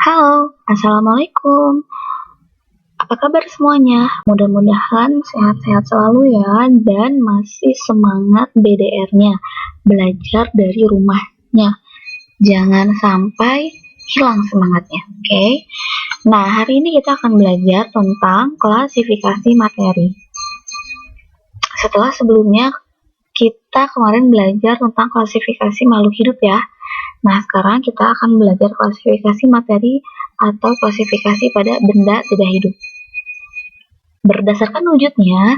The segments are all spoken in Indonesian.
Halo, Assalamualaikum. Apa kabar semuanya? Mudah-mudahan sehat-sehat selalu ya dan masih semangat BDR-nya, belajar dari rumahnya. Jangan sampai hilang semangatnya, oke? Nah, hari ini kita akan belajar tentang klasifikasi materi. Setelah sebelumnya kita kemarin belajar tentang klasifikasi makhluk hidup ya. Nah, sekarang kita akan belajar klasifikasi materi atau klasifikasi pada benda tidak hidup. Berdasarkan wujudnya,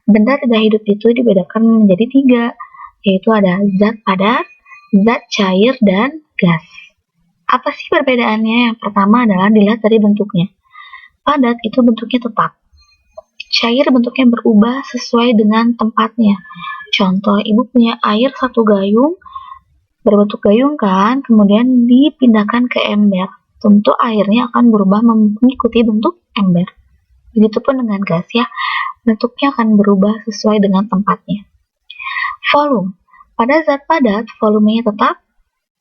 benda tidak hidup itu dibedakan menjadi 3, yaitu ada zat padat, zat cair, dan gas. Apa sih perbedaannya? Yang pertama adalah dilihat dari bentuknya. Padat itu bentuknya tetap. Cair bentuknya berubah sesuai dengan tempatnya. Contoh, ibu punya air 1 gayung, berbentuk gayung kan, kemudian dipindahkan ke ember. Tentu airnya akan berubah mengikuti bentuk ember. Begitupun dengan gas ya, bentuknya akan berubah sesuai dengan tempatnya. Volume. Pada zat padat, volumenya tetap,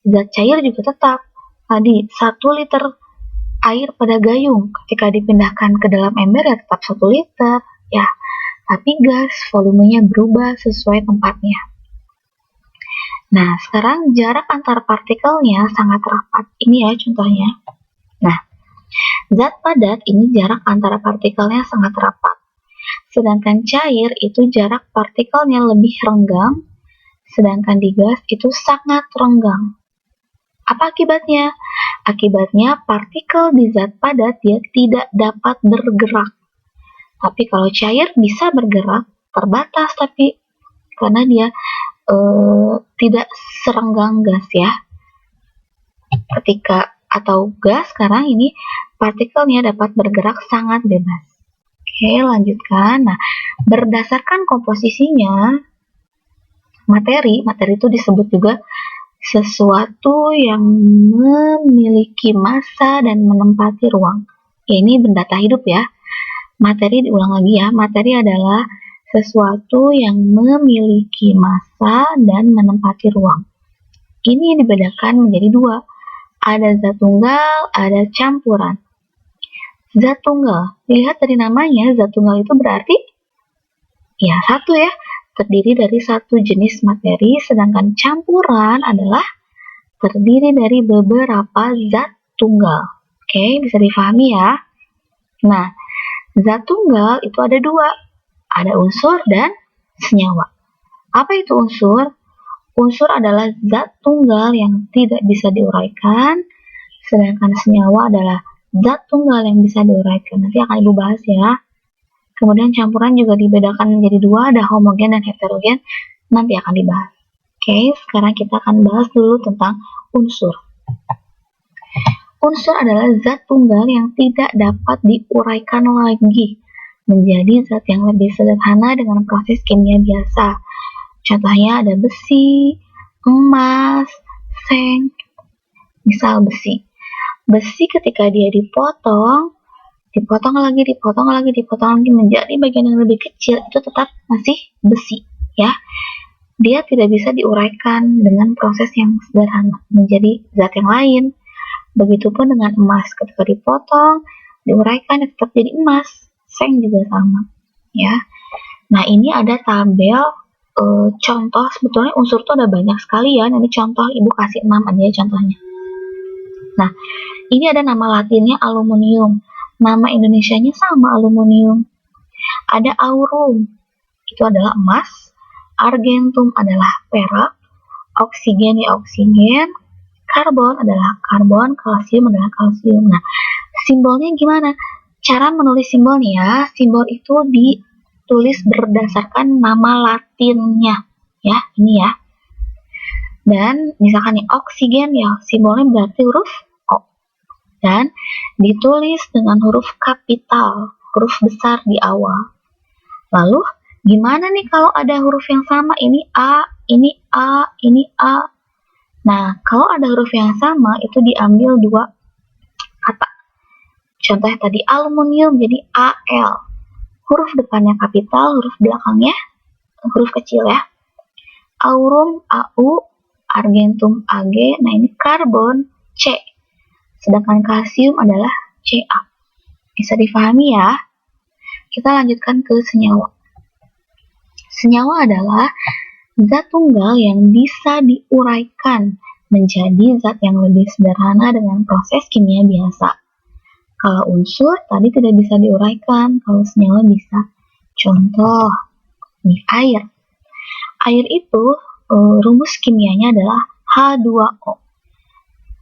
zat cair juga tetap. Tadi, 1 liter air pada gayung, ketika dipindahkan ke dalam ember ya tetap 1 liter. Ya, tapi gas, volumenya berubah sesuai tempatnya. Nah, sekarang jarak antar partikelnya sangat rapat. Ini ya contohnya. Nah, zat padat ini jarak antara partikelnya sangat rapat. Sedangkan cair itu jarak partikelnya lebih renggang, sedangkan di gas itu sangat renggang. Apa akibatnya? Akibatnya partikel di zat padat dia tidak dapat bergerak. Tapi kalau cair bisa bergerak, terbatas tapi karena dia tidak serenggang gas ya. Ketika atau gas sekarang ini partikelnya dapat bergerak sangat bebas. Oke, lanjutkan. Nah, berdasarkan komposisinya, materi itu disebut juga sesuatu yang memiliki massa dan menempati ruang. Ya, ini benda tak hidup ya. Materi diulang lagi ya. Materi adalah sesuatu yang memiliki massa dan menempati ruang. Ini dibedakan menjadi 2. Ada zat tunggal, ada campuran. Zat tunggal, dilihat dari namanya, zat tunggal itu berarti ya 1 ya, terdiri dari 1 jenis materi, sedangkan campuran adalah terdiri dari beberapa zat tunggal. Oke, bisa difahami ya. Nah, zat tunggal itu ada 2. Ada unsur dan senyawa. Apa itu unsur? Unsur adalah zat tunggal yang tidak bisa diuraikan, sedangkan senyawa adalah zat tunggal yang bisa diuraikan. Nanti akan Ibu bahas ya. Kemudian campuran juga dibedakan menjadi 2, ada homogen dan heterogen. Nanti akan dibahas. Oke, sekarang kita akan bahas dulu tentang unsur. Unsur adalah zat tunggal yang tidak dapat diuraikan lagi menjadi zat yang lebih sederhana dengan proses kimia biasa. Contohnya ada besi, emas, seng. Misal besi. Besi ketika dia dipotong lagi menjadi bagian yang lebih kecil, itu tetap masih besi, ya. Dia tidak bisa diuraikan dengan proses yang sederhana menjadi zat yang lain. Begitupun dengan emas, ketika dipotong, diuraikan tetap jadi emas. Seng juga sama, ya. Nah, ini ada tabel contoh. Sebetulnya unsur itu ada banyak sekali ya. Ini contoh, Ibu kasih 6 aja contohnya. Nah, ini ada nama latinnya aluminium. Nama Indonesianya sama aluminium. Ada aurum, itu adalah emas. Argentum adalah perak. Oksigen ya oksigen. Karbon adalah karbon. Kalsium adalah kalsium. Nah, simbolnya gimana? Cara menulis simbolnya ya, simbol itu ditulis berdasarkan nama latinnya, ya, ini ya. Dan misalkan nih oksigen ya, simbolnya berarti huruf O. Dan ditulis dengan huruf kapital, huruf besar di awal. Lalu, gimana nih kalau ada huruf yang sama? Ini A, ini A, ini A. Nah, kalau ada huruf yang sama, itu diambil 2 kata. Contohnya tadi aluminium jadi AL. Huruf depannya kapital, huruf belakangnya huruf kecil ya. Aurum AU, argentum AG. Nah, ini karbon C. sedangkan kalsium adalah Ca. Bisa difahami ya? Kita lanjutkan ke senyawa. Senyawa adalah zat tunggal yang bisa diuraikan menjadi zat yang lebih sederhana dengan proses kimia biasa. Kalau unsur tadi tidak bisa diuraikan, kalau senyawa bisa. Contoh, nih air. Air itu rumus kimianya adalah H2O.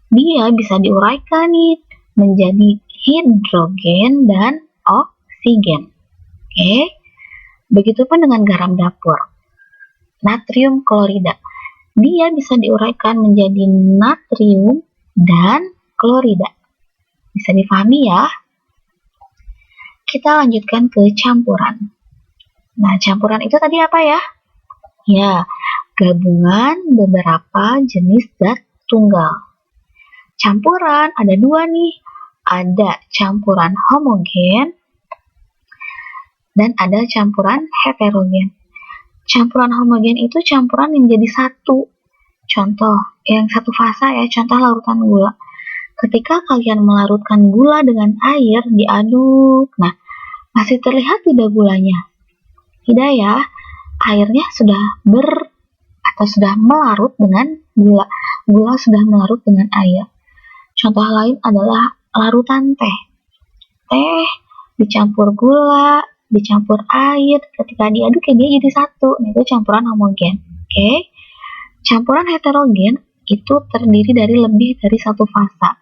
Dia bisa diuraikan nih menjadi hidrogen dan oksigen. Oke. Begitupun dengan garam dapur. Natrium klorida. Dia bisa diuraikan menjadi natrium dan klorida. Bisa difahami ya? Kita lanjutkan ke campuran. Nah, campuran itu tadi apa ya? Ya, gabungan beberapa jenis zat tunggal. Campuran ada dua nih. Ada campuran homogen dan ada campuran heterogen. Campuran homogen itu campuran yang jadi satu. Contoh, yang satu fasa ya, contoh larutan gula. Ketika kalian melarutkan gula dengan air, diaduk. Nah, masih terlihat tidak gulanya? Tidak ya, airnya sudah sudah melarut dengan gula. Gula sudah melarut dengan air. Contoh lain adalah larutan teh. Teh dicampur gula, dicampur air, ketika diaduk ya dia jadi satu. Nah, itu campuran homogen. Oke. Campuran heterogen itu terdiri dari lebih dari satu fasa.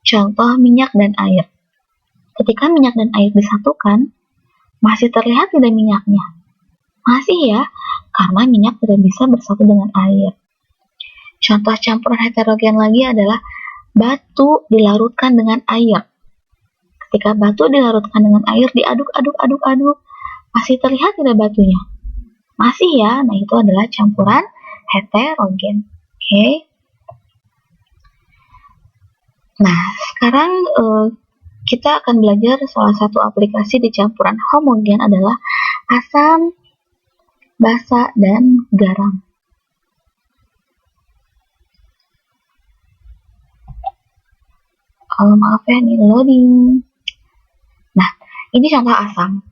Contoh minyak dan air. Ketika minyak dan air disatukan, masih terlihat tidak minyaknya? Masih ya, karena minyak tidak bisa bersatu dengan air. Contoh campuran heterogen lagi adalah batu dilarutkan dengan air. Ketika batu dilarutkan dengan air, diaduk-aduk, masih terlihat tidak batunya? Masih ya, nah itu adalah campuran heterogen. Oke. Nah, sekarang kita akan belajar salah satu aplikasi di campuran homogen adalah asam, basa, dan garam. Maaf ya, ini loading. Nah, ini contoh asam.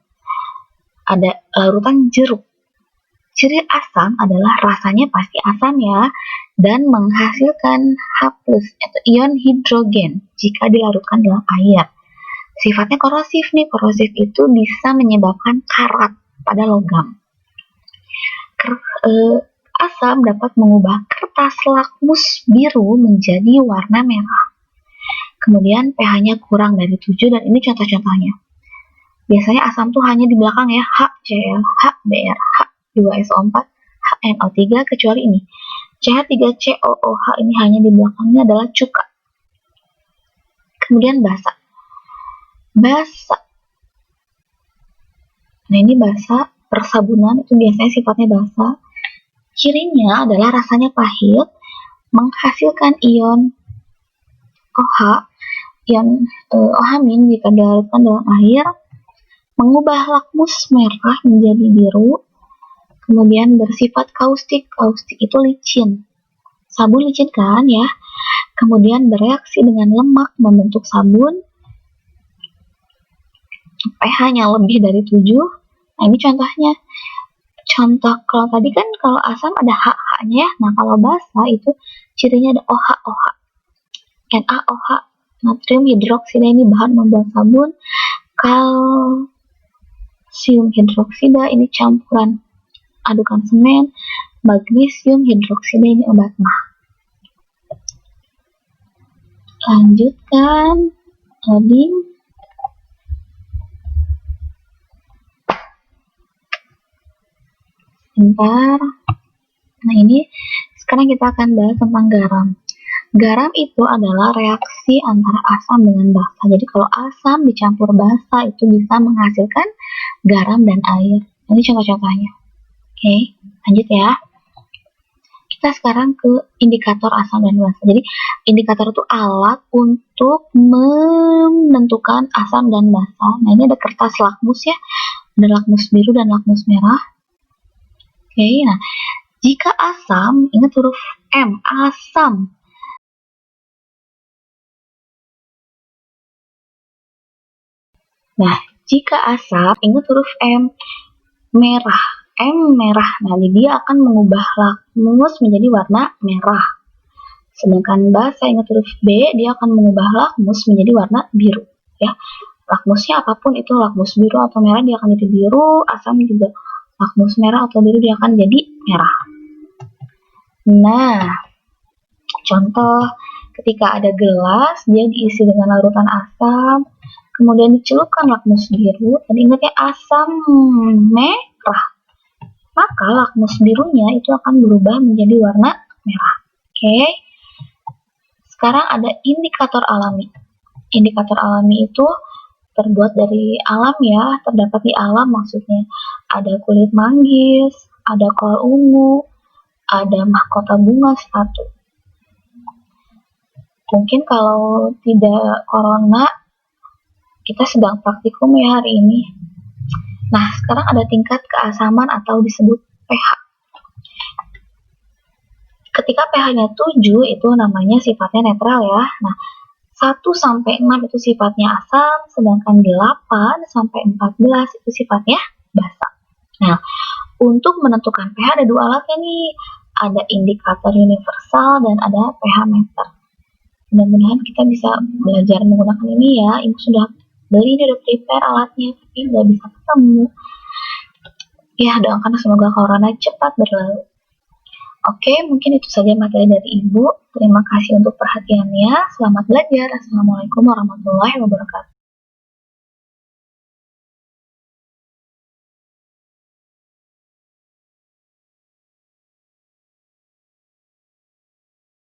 Ada larutan jeruk. Ciri asam adalah rasanya pasti asam ya, dan menghasilkan H+ atau ion hidrogen jika dilarutkan dalam air. Sifatnya korosif nih, korosif itu bisa menyebabkan karat pada logam. Asam dapat mengubah kertas lakmus biru menjadi warna merah. Kemudian pH-nya kurang dari 7 dan ini contoh-contohnya. Biasanya asam tuh hanya di belakang ya, HCl, HBr, H2SO4, HNO3, kecuali ini. CH3COOH ini hanya di belakangnya adalah cuka. Kemudian basa. Basa. Nah, ini basa, persabunan itu biasanya sifatnya basa. Cirinya adalah rasanya pahit, menghasilkan ion OH, ion OH- jika dilarutkan dalam air, mengubah lakmus merah menjadi biru, kemudian bersifat kaustik. Kaustik itu licin. Sabun licin kan ya? Kemudian bereaksi dengan lemak membentuk sabun. pH-nya lebih dari 7. Nah, ini contohnya. Contoh kalau tadi kan kalau asam ada HH-nya, nah kalau basa itu cirinya ada OH. NaOH, natrium hidroksida, ini bahan membuat sabun. Kalsium hidroksida ini campuran adukan semen. Magnesium hidroksida ini obat mah. Lanjutkan loading. Sebentar. Nah, ini sekarang kita akan bahas tentang garam. Garam itu adalah reaksi antara asam dengan basa. Jadi kalau asam dicampur basa itu bisa menghasilkan garam dan air. Ini contoh-contohnya. Oke, lanjut ya. Kita sekarang ke indikator asam dan basa. Jadi indikator itu alat untuk menentukan asam dan basa. Nah, ini ada kertas lakmus ya. Ada lakmus biru dan lakmus merah. Oke, nah jika asam, ingat huruf M, asam. Nah, jika asam, ingat huruf M, merah. M merah, nah dia akan mengubah lakmus menjadi warna merah. Sedangkan basa, ingat huruf B, dia akan mengubah lakmus menjadi warna biru. Ya, lakmusnya apapun itu, lakmus biru atau merah dia akan jadi biru, asam juga lakmus merah atau biru dia akan jadi merah. Nah, contoh ketika ada gelas, dia diisi dengan larutan asam, kemudian dicelupkan lakmus biru, dan ingat ya, asam merah, maka lakmus birunya itu akan berubah menjadi warna merah. Oke. Sekarang ada indikator alami. Indikator alami itu terbuat dari alam ya, terdapat di alam maksudnya. Ada kulit manggis, ada kol ungu, ada mahkota bunga satu. Mungkin kalau tidak corona, kita sedang praktikum ya hari ini. Nah, sekarang ada tingkat keasaman atau disebut pH. Ketika pH-nya 7 itu namanya sifatnya netral ya. Nah, 1 sampai 6 itu sifatnya asam, sedangkan 8 sampai 14 itu sifatnya basa. Nah, untuk menentukan pH ada dua alatnya nih. Ada indikator universal dan ada pH meter. Mudah-mudahan kita bisa belajar menggunakan ini ya. Ibu sudah beli, udah prepare alatnya, tapi nggak bisa ketemu. Ya, doakan semoga corona cepat berlalu. Oke, mungkin itu saja materi dari Ibu. Terima kasih untuk perhatiannya. Selamat belajar. Assalamualaikum warahmatullahi wabarakatuh.